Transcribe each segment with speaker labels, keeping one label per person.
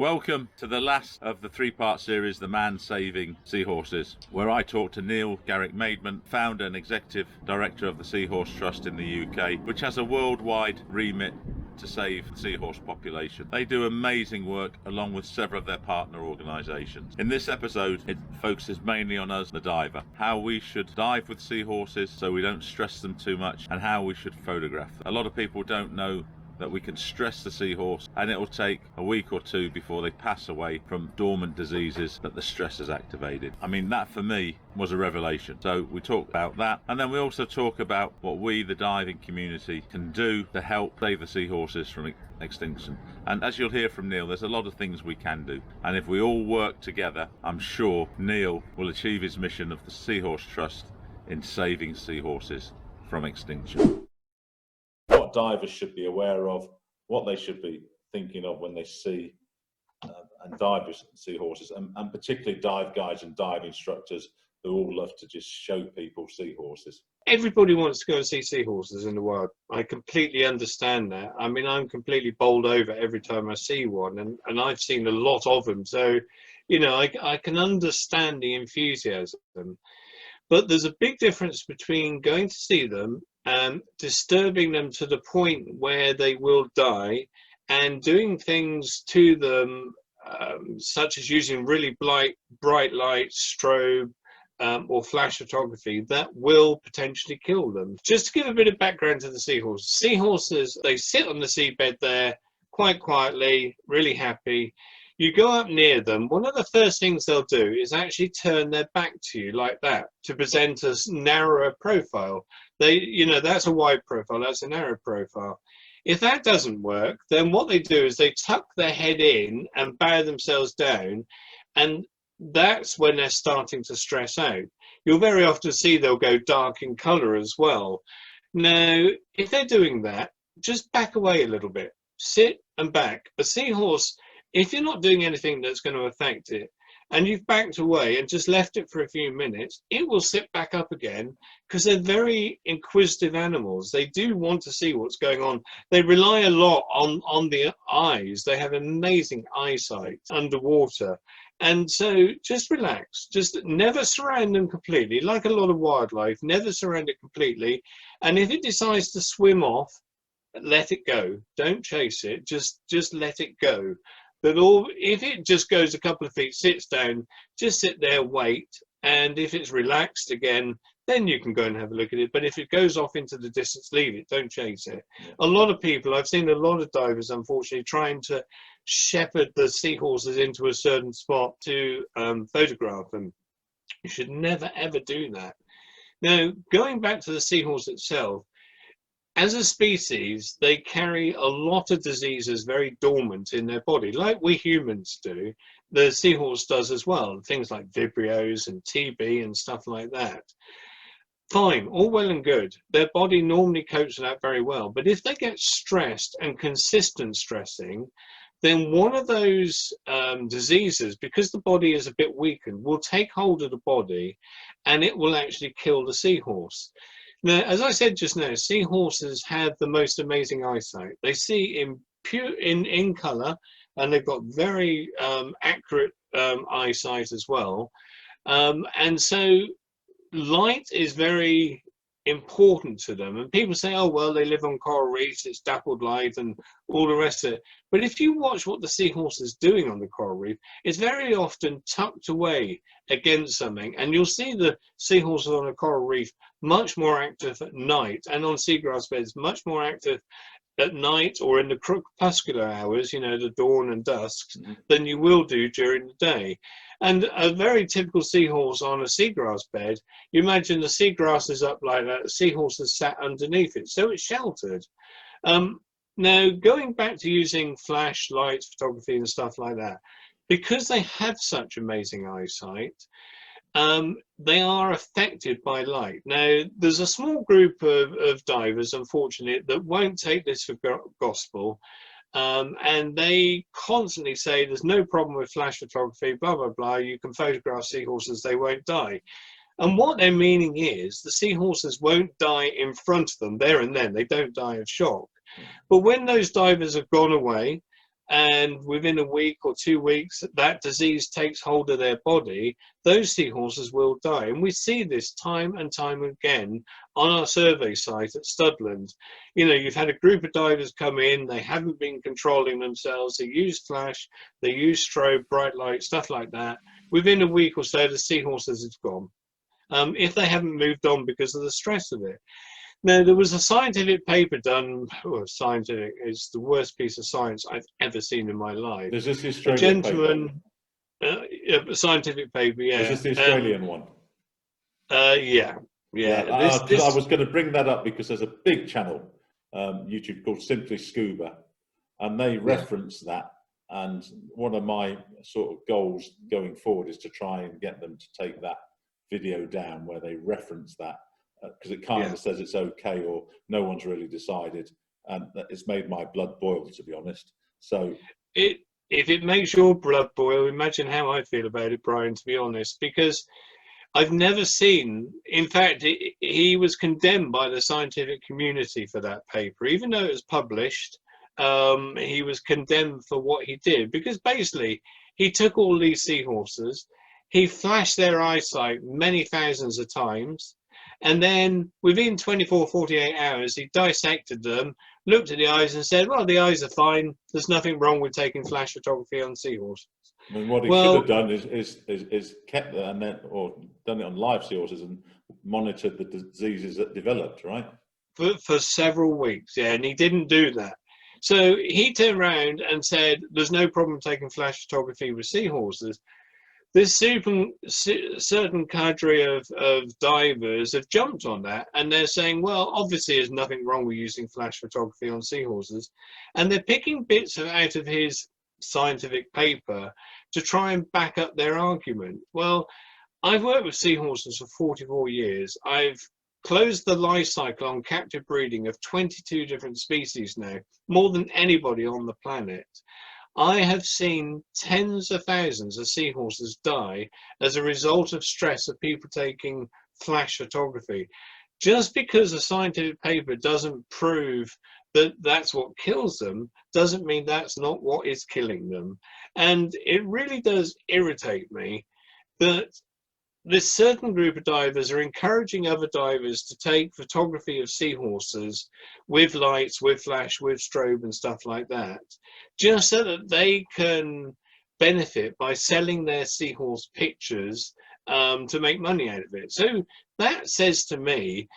Speaker 1: Welcome to the last of the three-part series, The Man Saving Seahorses, where I talk to Neil Garrick-Maidment, founder and executive director of the Seahorse Trust in the UK, which has a worldwide remit to save the seahorse population. They do amazing work along with several of their partner organisations. In this episode, it focuses mainly on us, the diver, how we should dive with seahorses so we don't stress them too much, and how we should photograph them. A lot of people don't know that we can stress the seahorse and it will take a week or two before they pass away from dormant diseases that the stress has activated. I mean, that for me was a revelation. So we talk about that, and then we also talk about what we, the diving community, can do to help save the seahorses from extinction. And as you'll hear from Neil, there's a lot of things we can do, and if we all work together, I'm sure Neil will achieve his mission of the Seahorse Trust in saving seahorses from extinction. What divers should be aware of, what they should be thinking of when they see and dive with seahorses, and particularly dive guides and dive instructors who all love to just show people seahorses.
Speaker 2: Everybody wants to go and see seahorses in the wild. I completely understand that. I mean, I'm completely bowled over every time I see one, and I've seen a lot of them. So, you know, I can understand the enthusiasm. But there's a big difference between going to see them and disturbing them to the point where they will die, and doing things to them, such as using really bright lights, strobe, or flash photography that will potentially kill them. Just to give a bit of background to the seahorses. Seahorses, they sit on the seabed there quite quietly, really happy. You go up near them, one of the first things they'll do is actually turn their back to you like that to present a narrower profile. That's a wide profile, that's a narrow profile. If that doesn't work, then what they do is they tuck their head in and bow themselves down, and that's when they're starting to stress out. You'll very often see they'll go dark in colour as well. Now, if they're doing that, just back away a little bit, sit and back. A seahorse, if you're not doing anything that's going to affect it, and you've backed away and just left it for a few minutes, it will sit back up again, because they're very inquisitive animals. They do want to see what's going on. They rely a lot on the eyes. They have amazing eyesight underwater. And so just relax, just never surround them completely. Like a lot of wildlife, never surround it completely. And if it decides to swim off, let it go. Don't chase it, just let it go. But if it just goes a couple of feet, sits down, just sit there, wait. And if it's relaxed again, then you can go and have a look at it. But if it goes off into the distance, leave it, don't chase it. A lot of people, I've seen a lot of divers, unfortunately, trying to shepherd the seahorses into a certain spot to photograph them. You should never, ever do that. Now, going back to the seahorse itself, as a species, they carry a lot of diseases very dormant in their body, like we humans do. The seahorse does as well, things like Vibrios and TB and stuff like that. Fine, all well and good. Their body normally copes with that very well. But if they get stressed and consistent stressing, then one of those diseases, because the body is a bit weakened, will take hold of the body and it will actually kill the seahorse. Now, as I said just now, seahorses have the most amazing eyesight. They see in colour, and they've got very accurate eyesight as well. And so light is very important to them. And people say, oh, well, they live on coral reefs, it's dappled light and all the rest of it. But if you watch what the seahorse is doing on the coral reef, it's very often tucked away against something. And you'll see the seahorses on a coral reef much more active at night, and on seagrass beds much more active at night or in the crepuscular hours, you know, the dawn and dusk, than you will do during the day. And a very typical seahorse on a seagrass bed, you imagine the seagrass is up like that, the seahorse is sat underneath it, so it's sheltered. Now, going back to using flash lights, photography and stuff like that, because they have such amazing eyesight, they are affected by light. Now, there's a small group of divers, unfortunately, that won't take this for gospel, and they constantly say there's no problem with flash photography, blah, blah, blah, you can photograph seahorses, they won't die. And what their meaning is, the seahorses won't die in front of them there and then, they don't die of shock. But when those divers have gone away, and within a week or 2 weeks that disease takes hold of their body, those seahorses will die. And we see this time and time again on our survey site at Studland. You know, you've had a group of divers come in, they haven't been controlling themselves, they use flash, they use strobe, bright light, stuff like that. Within a week or so, the seahorses have gone, if they haven't moved on because of the stress of it. Now, there was a scientific paper done, well, scientific is the worst piece of science I've ever seen in my life.
Speaker 1: Is this the
Speaker 2: A
Speaker 1: Australian
Speaker 2: gentleman, a scientific paper,
Speaker 1: paper?
Speaker 2: yeah.
Speaker 1: Is this the Australian one?
Speaker 2: Yeah.
Speaker 1: Yeah,
Speaker 2: This,
Speaker 1: I was going to bring that up because there's a big channel, YouTube, called Simply Scuba, and they reference that. And one of my sort of goals going forward is to try and get them to take that video down where they reference that, because it kind of says it's okay, or no one's really decided, and it's made my blood boil, to be honest. So
Speaker 2: if it makes your blood boil, imagine how I feel about it, Brian, to be honest, because I've never seen, in fact, he was condemned by the scientific community for that paper. Even though it was published, he was condemned for what he did, because basically he took all these seahorses, he flashed their eyesight many thousands of times, and then within 24, 48 hours, he dissected them, looked at the eyes and said, well, the eyes are fine. There's nothing wrong with taking flash photography on seahorses.
Speaker 1: I mean, what he should have done is kept that, and then, or done it on live seahorses and monitored the diseases that developed, right?
Speaker 2: For several weeks, yeah, and he didn't do that. So he turned around and said, there's no problem taking flash photography with seahorses. This certain cadre of divers have jumped on that, and they're saying, well, obviously there's nothing wrong with using flash photography on seahorses. And they're picking bits out of his scientific paper to try and back up their argument. Well, I've worked with seahorses for 44 years. I've closed the life cycle on captive breeding of 22 different species now, more than anybody on the planet. I have seen tens of thousands of seahorses die as a result of stress of people taking flash photography. Just because a scientific paper doesn't prove that that's what kills them, doesn't mean that's not what is killing them. And it really does irritate me that this certain group of divers are encouraging other divers to take photography of seahorses with lights, with flash, with strobe and stuff like that, just so that they can benefit by selling their seahorse pictures to make money out of it. So that says to me,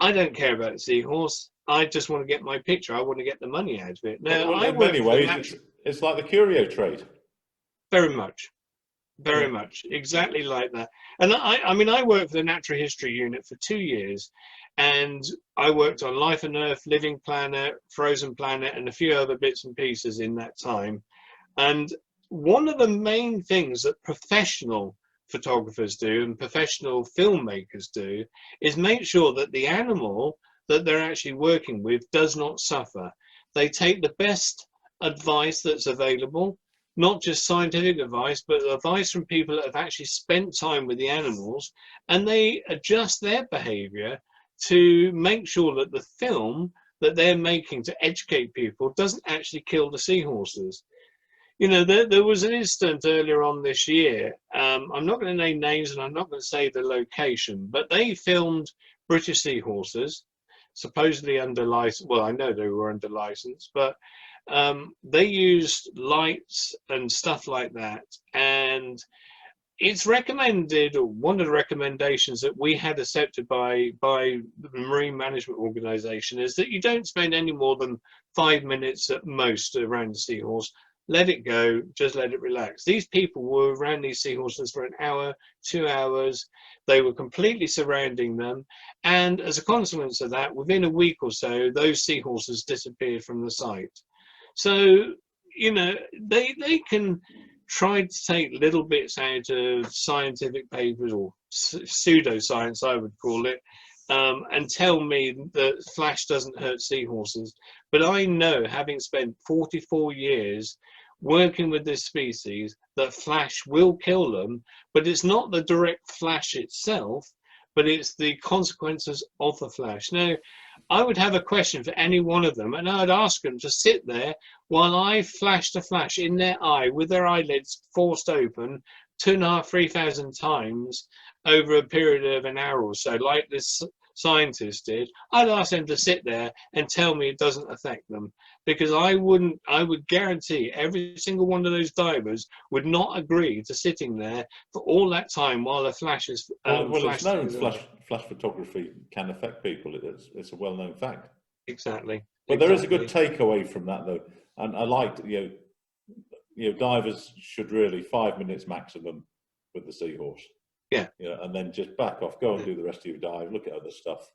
Speaker 2: I don't care about the seahorse. I just want to get my picture. I want to get the money out of it. Now,
Speaker 1: well, in many ways, it's like the curio trade.
Speaker 2: Very much. Very much, exactly like that. And I mean, I worked for the Natural History Unit for 2 years, and I worked on Life on Earth, Living Planet, Frozen Planet, and a few other bits and pieces in that time. And one of the main things that professional photographers do and professional filmmakers do is make sure that the animal that they're actually working with does not suffer. They take the best advice that's available, not just scientific advice, but advice from people that have actually spent time with the animals, and they adjust their behavior to make sure that the film that they're making to educate people doesn't actually kill the seahorses. You know, there was an incident earlier on this year. I'm not going to name names and I'm not going to say the location, but they filmed British seahorses, supposedly under license. Well, I know they were under license, but they used lights and stuff like that. And it's recommended, or one of the recommendations that we had accepted by the Marine Management Organization, is that you don't spend any more than 5 minutes at most around the seahorse. Let it go, just let it relax. These people were around these seahorses for an hour, 2 hours. They were completely surrounding them. And as a consequence of that, within a week or so, those seahorses disappeared from the site. So, you know, they can try to take little bits out of scientific papers, or pseudoscience, I would call it, and tell me that flash doesn't hurt seahorses. But I know, having spent 44 years working with this species, that flash will kill them, but it's not the direct flash itself, but it's the consequences of the flash. Now, I would have a question for any one of them, and I'd ask them to sit there while I flashed a flash in their eye with their eyelids forced open 2,500, 3,000 times over a period of an hour or so, like this scientist did. I'd ask them to sit there and tell me it doesn't affect them, because I would guarantee every single one of those divers would not agree to sitting there for all that time while a flash is
Speaker 1: Well, it's
Speaker 2: flashed
Speaker 1: known
Speaker 2: through their
Speaker 1: flash photography can affect people. It's a well-known fact.
Speaker 2: Exactly.
Speaker 1: But there is a good takeaway from that, though, and I liked, divers should really 5 minutes maximum with the seahorse.
Speaker 2: Yeah.
Speaker 1: And then just back off, go and do the rest of your dive, look at other stuff,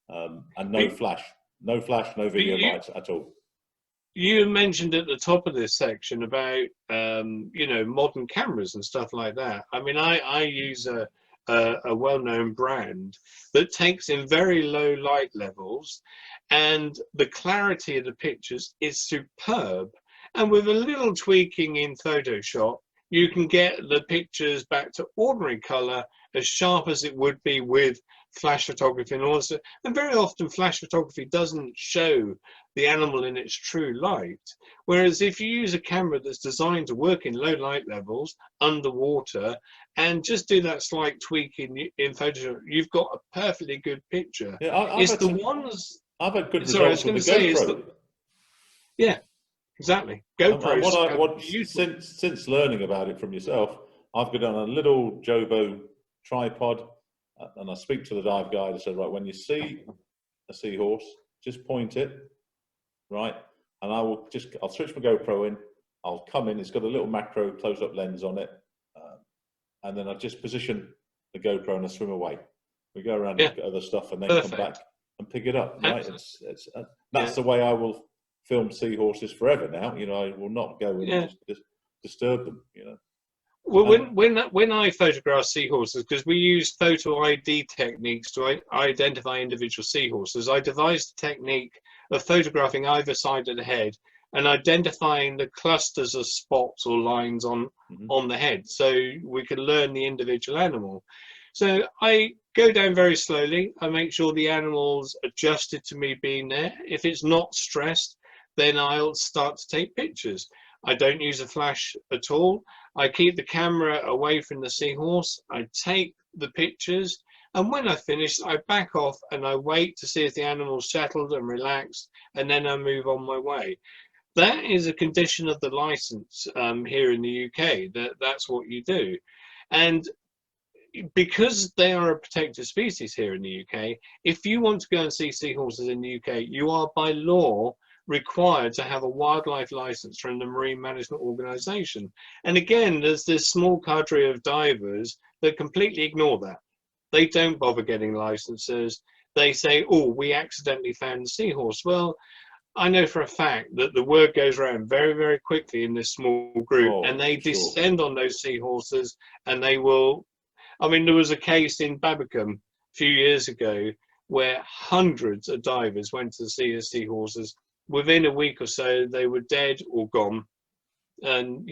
Speaker 1: and no flash, no video lights at all.
Speaker 2: You mentioned at the top of this section about modern cameras and stuff like that. I mean, I use a well-known brand that takes in very low light levels, and the clarity of the pictures is superb. And with a little tweaking in Photoshop, you can get the pictures back to ordinary color, as sharp as it would be with flash photography. And very often flash photography doesn't show the animal in its true light. Whereas if you use a camera that's designed to work in low light levels, underwater, and just do that slight tweak in Photoshop, you've got a perfectly good picture.
Speaker 1: Yeah, I've had good results with the GoPro.
Speaker 2: Yeah. Exactly.
Speaker 1: Since learning about it from yourself, I've got on a little Jobo tripod, and I speak to the dive guide. I said, right, when you see a seahorse, just point it, right, and I'll switch my GoPro in. I'll come in. It's got a little macro close-up lens on it, and then I just position the GoPro and I swim away. We go around and look at other stuff, and then come back and pick it up. Right? That's the way I will film seahorses forever now. I will not go and just disturb them.
Speaker 2: Well, when I photograph seahorses, because we use photo ID techniques to identify individual seahorses, I devised a technique of photographing either side of the head and identifying the clusters of spots or lines on the head, so we can learn the individual animal. So I go down very slowly. I make sure the animal's adjusted to me being there. If it's not stressed, then I'll start to take pictures. I don't use a flash at all. I keep the camera away from the seahorse. I take the pictures, and when I finish, I back off and I wait to see if the animal's settled and relaxed, and then I move on my way. That is a condition of the license here in the UK. That's what you do. And because they are a protected species here in the UK, if you want to go and see seahorses in the UK, you are by law required to have a wildlife license from the Marine Management Organization. And again, there's this small cadre of divers that completely ignore that. They don't bother getting licenses. They say, oh, we accidentally found the seahorse. Well, I know for a fact that the word goes around very, very quickly in this small group, and they descend on those seahorses, and they will. I mean, there was a case in Babacom a few years ago where hundreds of divers went to see the seahorses. Within a week or so, they were dead or gone. And,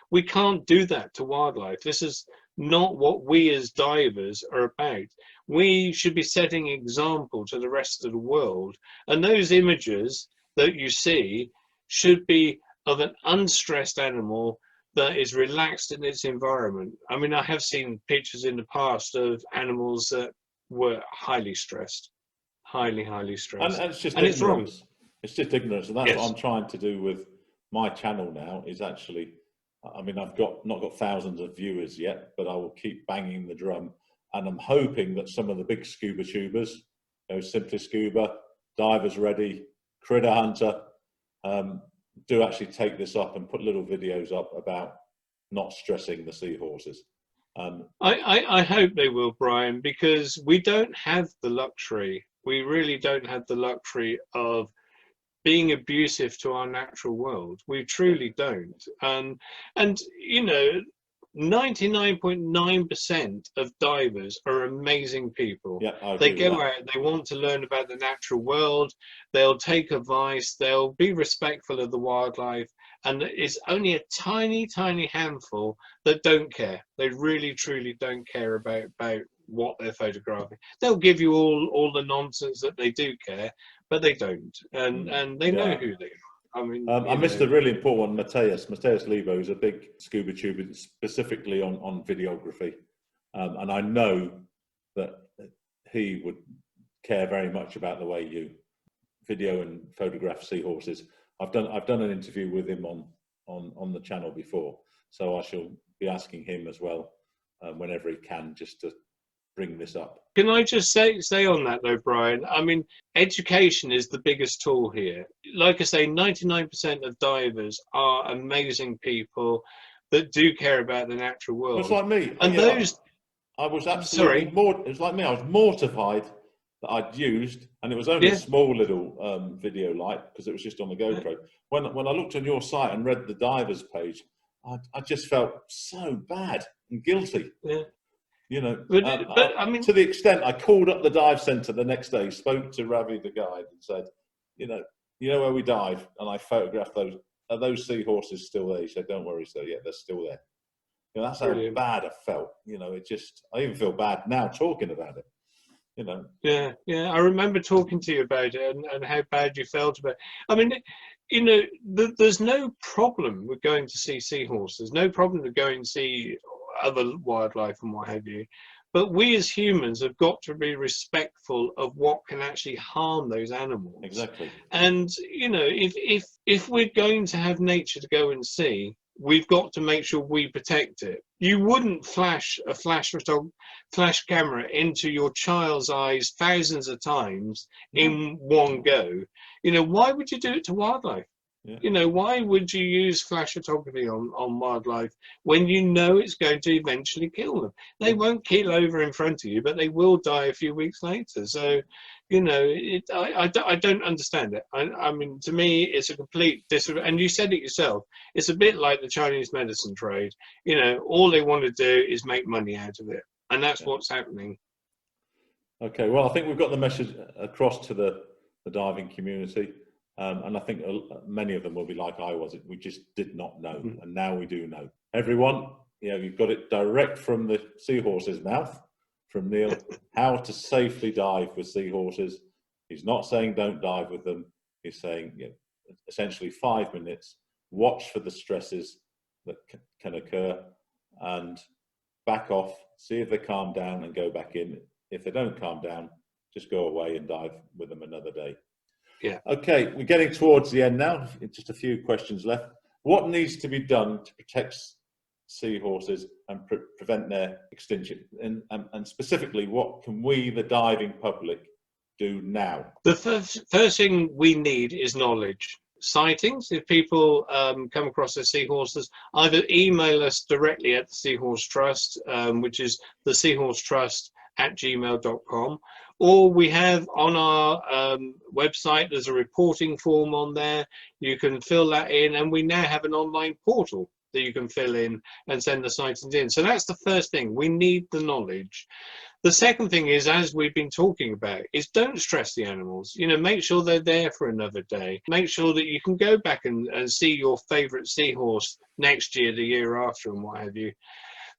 Speaker 2: we can't do that to wildlife. This is not what we as divers are about. We should be setting example to the rest of the world. And those images that you see should be of an unstressed animal that is relaxed in its environment. I mean, I have seen pictures in the past of animals that were highly stressed, highly stressed.
Speaker 1: And it's just
Speaker 2: ignorance. It's wrong.
Speaker 1: It's just ignorance, and that's what I'm trying to do with my channel now. Is actually, I mean, I've not got thousands of viewers yet, but I will keep banging the drum, and I'm hoping that some of the big scuba tubers, Simply Scuba, Divers Ready, Critter Hunter, do actually take this up and put little videos up about not stressing the seahorses.
Speaker 2: I hope they will, Brian, because we don't have the luxury. We really don't have the luxury of being abusive to our natural world. We truly don't. And 99.9% of divers are amazing people.
Speaker 1: Yeah,
Speaker 2: they go out, they want to learn about the natural world, they'll take advice, they'll be respectful of the wildlife, and it's only a tiny handful that don't care. They really truly don't care about what they're photographing. They'll give you all the nonsense that they do care, but they don't, and they know who they are. I mean,
Speaker 1: I missed a really important one, Mateus Lebo, who's a big scuba tuber specifically on videography, and I know that he would care very much about the way you video and photograph seahorses. I've done an interview with him on the channel before, so I shall be asking him as well whenever he can, just to bring this up.
Speaker 2: Can I just say on that though, Brian? I mean, education is the biggest tool here. Like I say, 99% of divers are amazing people that do care about the natural world.
Speaker 1: It's like me,
Speaker 2: and
Speaker 1: I was absolutely it was like me. I was mortified that I'd used, and it was only a small little video light because it was just on the GoPro. When I looked on your site and read the divers page, I just felt so bad and guilty.
Speaker 2: Yeah.
Speaker 1: You know,
Speaker 2: but I mean,
Speaker 1: to the extent I called up the dive centre the next day, spoke to Ravi, the guide, and said, you know where we dive, and I photographed those. Are those seahorses still there? He said, don't worry, sir. Yeah, they're still there. You know, that's how bad I felt. You know, I even feel bad now talking about it. You know. Yeah.
Speaker 2: I remember talking to you about it and how bad you felt about it. I mean, you know, there's no problem with going to see seahorses. No problem with going to see other wildlife and what have you, but we as humans have got to be respectful of what can actually harm those animals.
Speaker 1: Exactly.
Speaker 2: And you know, if we're going to have nature to go and see, we've got to make sure we protect it. You wouldn't flash a flash camera into your child's eyes thousands of times in one go. You know, why would you do it to wildlife? Yeah. You know, why would you use flash photography on wildlife when you know it's going to eventually kill them? They won't keel over in front of you, but they will die a few weeks later. So, you know, I don't understand it. I mean, to me, it's a complete and you said it yourself. It's a bit like the Chinese medicine trade. You know, all they want to do is make money out of it, and that's what's happening.
Speaker 1: Okay, well, I think we've got the message across to the diving community. And I think many of them will be like I was. We just did not know, and now we do know. Everyone, you know, you've got it direct from the seahorse's mouth, from Neil, how to safely dive with seahorses. He's not saying don't dive with them. He's saying, you know, essentially 5 minutes, watch for the stresses that can occur, and back off, see if they calm down and go back in. If they don't calm down, just go away and dive with them another day.
Speaker 2: Yeah.
Speaker 1: Okay, we're getting towards the end now. Just a few questions left. What needs to be done to protect seahorses and prevent their extinction? And specifically, what can we, the diving public, do now?
Speaker 2: The first thing we need is knowledge. Sightings. If people come across their seahorses, either email us directly at the Seahorse Trust, which is the seahorsetrust@gmail.com, or we have on our website, there's a reporting form on there. You can fill that in, and we now have an online portal that you can fill in and send the sightings in. So that's the first thing. We need the knowledge. The second thing is, as we've been talking about, is don't stress the animals. You know, make sure they're there for another day. Make sure that you can go back and see your favorite seahorse next year, the year after, and what have you.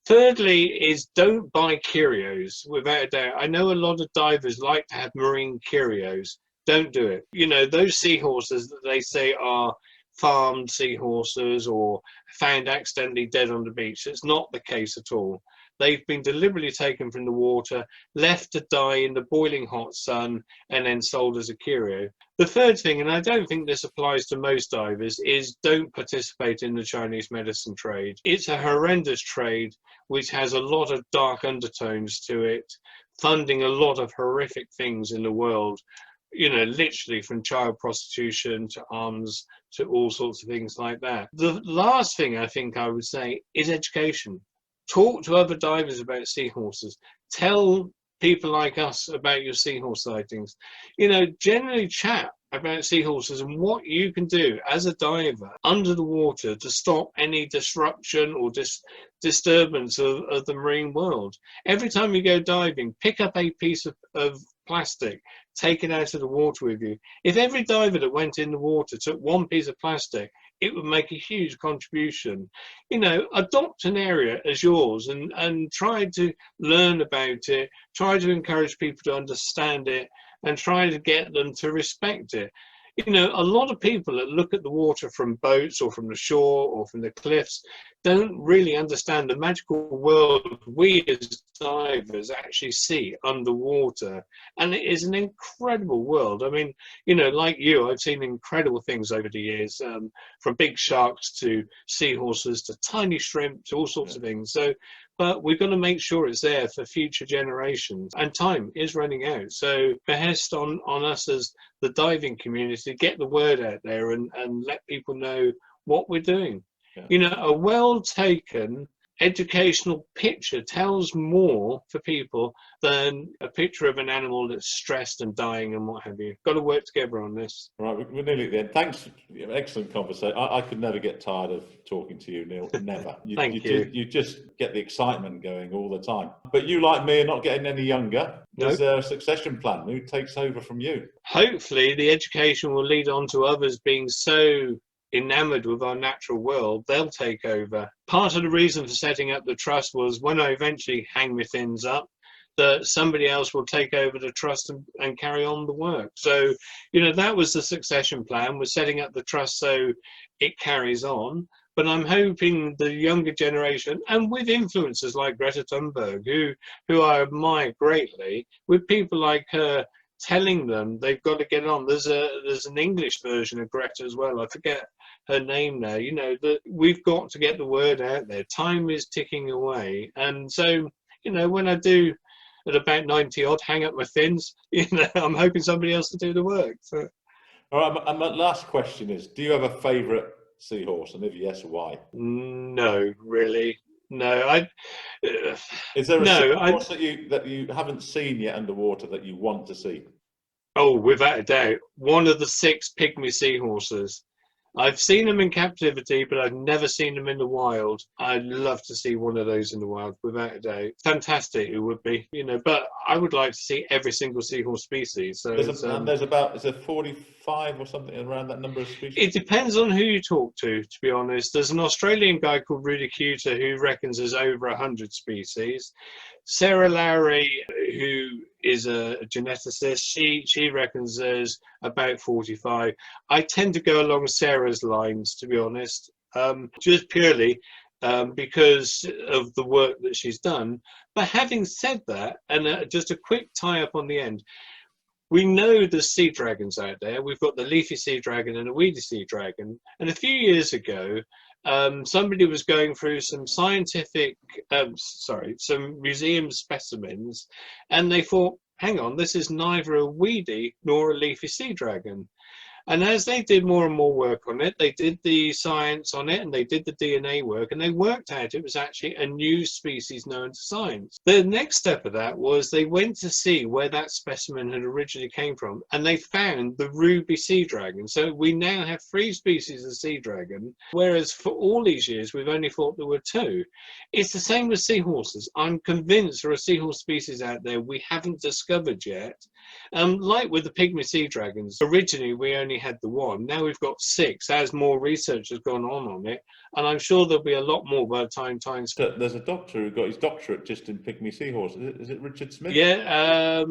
Speaker 2: Thirdly is don't buy curios, without a doubt. I know a lot of divers like to have marine curios. Don't do it. You know, those seahorses that they say are farmed seahorses or found accidentally dead on the beach, it's not the case at all. They've been deliberately taken from the water, left to die in the boiling hot sun, and then sold as a curio. The third thing, and I don't think this applies to most divers, is don't participate in the Chinese medicine trade. It's a horrendous trade which has a lot of dark undertones to it, funding a lot of horrific things in the world, you know, literally from child prostitution to arms to all sorts of things like that. The last thing I think I would say is education. Talk to other divers about seahorses. Tell people like us about your seahorse sightings. You know, generally chat about seahorses and what you can do as a diver under the water to stop any disruption or disturbance of the marine world. Every time you go diving, pick up a piece of plastic, take it out of the water with you. If every diver that went in the water took one piece of plastic, it would make a huge contribution. You know, adopt an area as yours and try to learn about it, try to encourage people to understand it, and try to get them to respect it. You know, a lot of people that look at the water from boats or from the shore or from the cliffs don't really understand the magical world we as divers actually see underwater. And it is an incredible world. I mean, you know, like you, I've seen incredible things over the years, from big sharks to seahorses to tiny shrimp to all sorts of things. So, but we've got to make sure it's there for future generations. And time is running out. So behest on us as the diving community, get the word out there and let people know what we're doing.
Speaker 1: Yeah.
Speaker 2: You know, a well taken educational picture tells more for people than a picture of an animal that's stressed and dying and what have you. Got to work together on this.
Speaker 1: Right, we're nearly at the end. Thanks, excellent conversation. I could never get tired of talking to you, Neil. Never.
Speaker 2: Thank you.
Speaker 1: You just get the excitement going all the time. But you, like me, are not getting any younger. There's a succession plan. Who takes over from you?
Speaker 2: Hopefully, the education will lead on to others being so enamored with our natural world, they'll take over. Part of the reason for setting up the trust was when I eventually hang my fins up, that somebody else will take over the trust and carry on the work. So, you know, that was the succession plan, was setting up the trust so it carries on. But I'm hoping the younger generation, and with influencers like Greta Thunberg, who I admire greatly, with people like her telling them they've got to get on. There's an English version of Greta as well. I forget her name now. You know, that we've got to get the word out there. Time is ticking away. And so, you know, when I do at about 90 odd hang up my fins, you know, I'm hoping somebody else to do the work. So.
Speaker 1: All right, and my last question is, do you have a favourite seahorse, and if yes, why?
Speaker 2: No, really. No,
Speaker 1: Is there a seahorse that you haven't seen yet underwater that you want to see?
Speaker 2: Oh, without a doubt, one of the 6 pygmy seahorses. I've seen them in captivity, but I've never seen them in the wild. I'd love to see one of those in the wild, without a doubt. Fantastic, it would be, you know. But I would like to see every single seahorse species. So
Speaker 1: there's about, is there 45 or something around that number of species?
Speaker 2: It depends on who you talk to be honest. There's an Australian guy called Rudy Cuter who reckons there's over 100 species. Sarah Lowry, who is a geneticist, she reckons there's about 45. I tend to go along Sarah's lines, to be honest, just purely because of the work that she's done. But having said that, and just a quick tie up on the end, we know there's sea dragons out there. We've got the leafy sea dragon and a weedy sea dragon. And a few years ago, somebody was going through some some museum specimens, and they thought, hang on, this is neither a weedy nor a leafy sea dragon. And as they did more and more work on it, they did the science on it and they did the DNA work, and they worked out it was actually a new species known to science. The next step of that was they went to see where that specimen had originally came from, and they found the ruby sea dragon. So we now have 3 species of sea dragon, whereas for all these years we've only thought there were 2. It's the same with seahorses. I'm convinced there are seahorse species out there we haven't discovered yet. Like with the pygmy sea dragons, originally we only had the 1. Now we've got 6 as more research has gone on it, and I'm sure there'll be a lot more by the time time's.
Speaker 1: There's a doctor who got his doctorate just in pygmy seahorse. Is it Richard Smith?
Speaker 2: Yeah,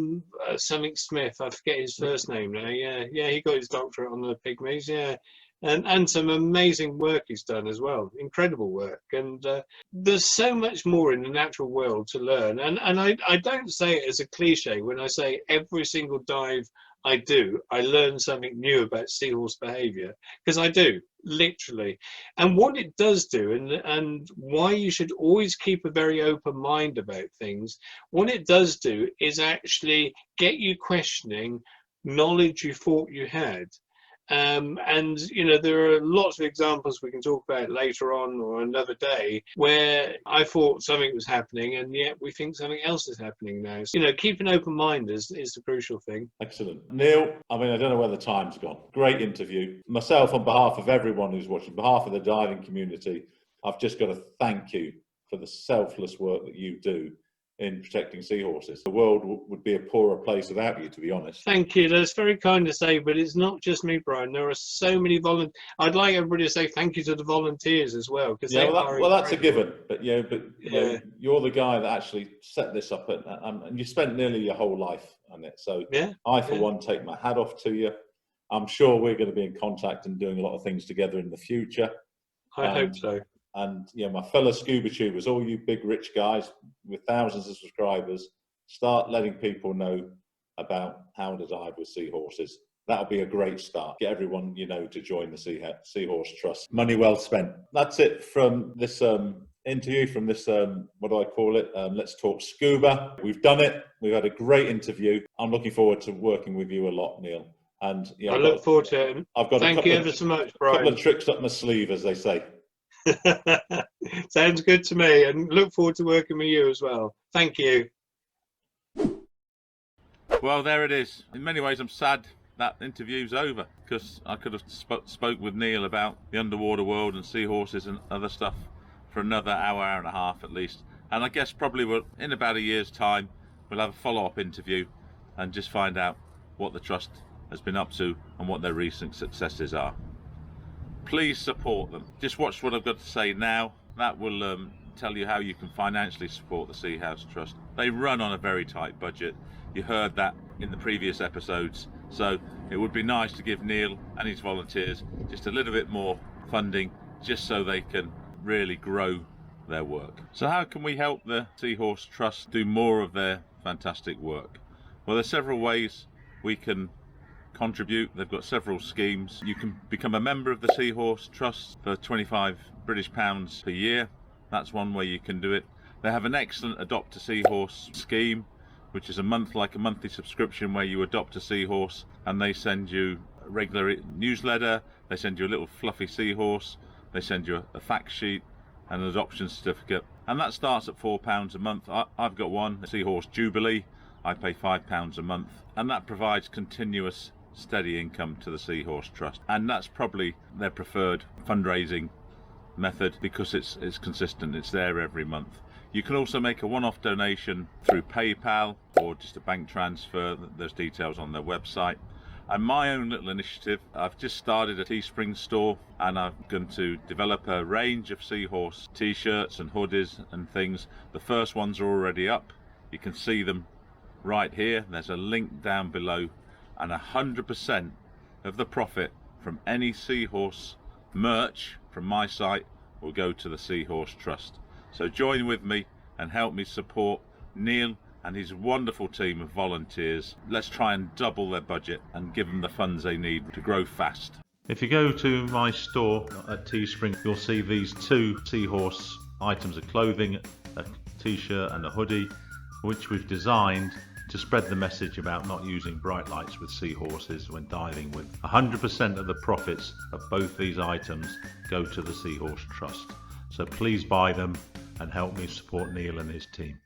Speaker 2: something Smith. I forget his first name now. Yeah, he got his doctorate on the pygmies. Yeah. And some amazing work he's done as well, incredible work. And there's so much more in the natural world to learn. And I don't say it as a cliche when I say every single dive I do, I learn something new about seahorse behavior, because I do, literally. And what it does do, and why you should always keep a very open mind about things, what it does do is actually get you questioning knowledge you thought you had. And you know, there are lots of examples we can talk about later on or another day where I thought something was happening and yet we think something else is happening now. So, you know, keep an open mind is the crucial thing.
Speaker 1: Excellent. Neil, I mean, I don't know where the time's gone. Great interview. Myself, on behalf of everyone who's watching, on behalf of the diving community, I've just got to thank you for the selfless work that you do in protecting seahorses. The world would be a poorer place without you, to be honest.
Speaker 2: Thank you. That's very kind to say, but it's not just me, Brian. There are so many volunteers. I'd like everybody to say thank you to the volunteers as well, because
Speaker 1: that's a given. But you know,
Speaker 2: Yeah.
Speaker 1: you're the guy that actually set this up, and you spent nearly your whole life on it. So
Speaker 2: Yeah.
Speaker 1: I, for one, take my hat off to you. I'm sure we're going to be in contact and doing a lot of things together in the future.
Speaker 2: I hope so.
Speaker 1: And you know, my fellow scuba tubers, all you big rich guys with thousands of subscribers, start letting people know about how to dive with seahorses. That'll be a great start. Get everyone you know to join the Seahorse Trust. Money well spent. That's it from this interview, from this, what do I call it? Let's Talk Scuba. We've done it. We've had a great interview. I'm looking forward to working with you a lot, Neil. And
Speaker 2: I look forward to it.
Speaker 1: I've got
Speaker 2: Thank you ever so much,
Speaker 1: a couple
Speaker 2: Brian.
Speaker 1: of tricks up my sleeve, as they say.
Speaker 2: Sounds good to me, and look forward to working with you as well. Thank you.
Speaker 1: Well, there it is. In many ways, I'm sad that interview's over, because I could have spoke with Neil about the underwater world and seahorses and other stuff for another hour and a half at least. And I guess probably in about a year's time, we'll have a follow-up interview and just find out what the Trust has been up to and what their recent successes are. Please support them. Just watch what I've got to say now. That will tell you how you can financially support the Seahorse Trust. They run on a very tight budget. You heard that in the previous episodes. So it would be nice to give Neil and his volunteers just a little bit more funding, just so they can really grow their work. So how can we help the Seahorse Trust do more of their fantastic work? Well, there's several ways we can contribute. They've got several schemes. You can become a member of the Seahorse Trust for £25 British per year. That's one way you can do it. They have an excellent Adopt a Seahorse scheme, which is a monthly subscription where you adopt a seahorse and they send you a regular newsletter, they send you a little fluffy seahorse, they send you a fact sheet and an adoption certificate, and that starts at £4 a month. I've got one, a Seahorse Jubilee. I pay £5 a month, and that provides continuous steady income to the Seahorse Trust, and that's probably their preferred fundraising method because it's consistent, it's there every month. You can also make a one-off donation through PayPal or just a bank transfer. There's details on their website. And my own little initiative, I've just started a Teespring store, and I'm going to develop a range of seahorse t-shirts and hoodies and things. The first ones are already up. You can see them right here. There's a link down below, and 100% of the profit from any seahorse merch from my site will go to the Seahorse Trust. So join with me and help me support Neil and his wonderful team of volunteers. Let's try and double their budget and give them the funds they need to grow fast. If you go to my store at Teespring, you'll see these two seahorse items of clothing, a t-shirt and a hoodie, which we've designed to spread the message about not using bright lights with seahorses when diving with. 100% of the profits of both these items go to the Seahorse Trust. So please buy them and help me support Neil and his team.